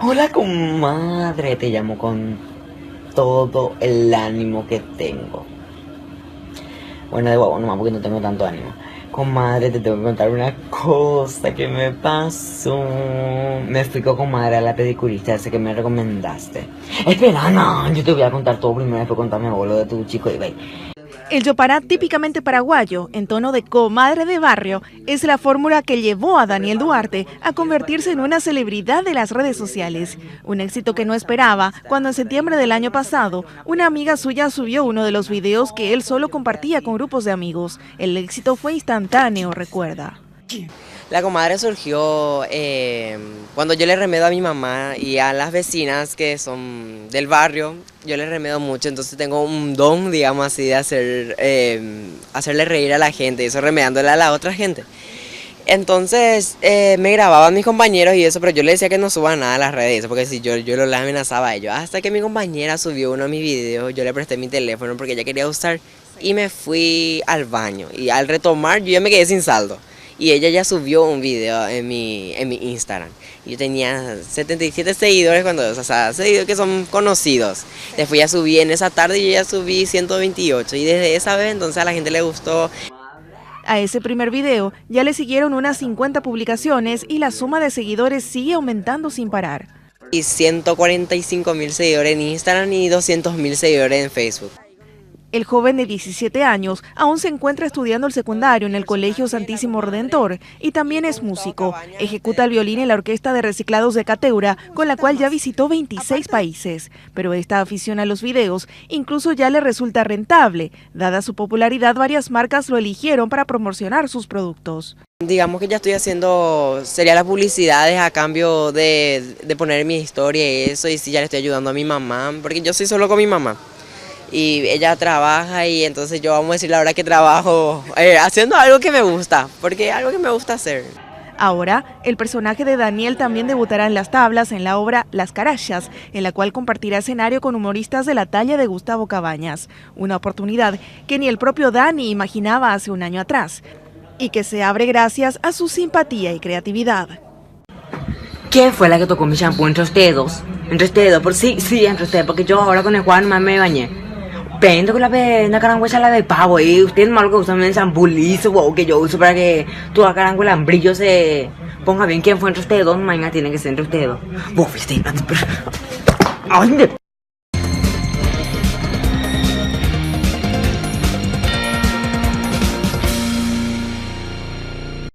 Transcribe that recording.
Hola, comadre, te llamo con todo el ánimo que tengo. Bueno, de huevo nomás porque no tengo tanto ánimo. Comadre, te tengo que contar una cosa que me pasó. Me fui con comadre a la pedicurista ese que me recomendaste. Espera, no, yo te voy a contar todo primero, después contame lo de tu chico Ibai. El yopará típicamente paraguayo, en tono de comadre de barrio, es la fórmula que llevó a Daniel Duarte a convertirse en una celebridad de las redes sociales. Un éxito que no esperaba cuando en septiembre del año pasado, una amiga suya subió uno de los videos que él solo compartía con grupos de amigos. El éxito fue instantáneo, recuerda. La comadre surgió cuando yo le remedo a mi mamá y a las vecinas que son del barrio, yo le remedo mucho, entonces tengo un don, digamos así, de hacerle reír a la gente, y eso remedándole a la otra gente. Entonces me grababan mis compañeros y eso, pero yo le decía que no suban nada a las redes, porque si yo los amenazaba a ellos. Hasta que mi compañera subió uno de mis videos, yo le presté mi teléfono porque ella quería usar y me fui al baño. Y al retomar yo ya me quedé sin saldo. Y ella ya subió un video en mi Instagram. Yo tenía 77 seguidores o sea, seguidores que son conocidos. Después ya subí en esa tarde y yo ya subí 128. Y desde esa vez entonces a la gente le gustó. A ese primer video ya le siguieron unas 50 publicaciones y la suma de seguidores sigue aumentando sin parar. Y 145.000 seguidores en Instagram y 200.000 seguidores en Facebook. El joven de 17 años aún se encuentra estudiando el secundario en el Colegio Santísimo Redentor y también es músico. Ejecuta el violín en la Orquesta de Reciclados de Cateura, con la cual ya visitó 26 países. Pero esta afición a los videos incluso ya le resulta rentable. Dada su popularidad, varias marcas lo eligieron para promocionar sus productos. Digamos que ya estoy haciendo, sería las publicidades a cambio de poner mi historia y eso, y sí ya le estoy ayudando a mi mamá, porque yo soy solo con mi mamá. Y ella trabaja y entonces yo vamos a decir la verdad que trabajo haciendo algo que me gusta, porque es algo que me gusta hacer. Ahora, el personaje de Daniel también debutará en las tablas en la obra Las Carachas, en la cual compartirá escenario con humoristas de la talla de Gustavo Cabañas. Una oportunidad que ni el propio Dani imaginaba hace un año atrás, y que se abre gracias a su simpatía y creatividad. ¿Quién fue la que tocó mi shampoo entre ustedes? Entre ustedes, entre ustedes, porque yo ahora con el Juan más me bañé. Vendo con la carangüesa la de pavo y usted es malo que usa un shampoo liso, wow, que yo uso para que toda carangüela en brillo se ponga bien. ¿Quién fue entre ustedes? Mañana tiene que ser entre ustedes. Wow,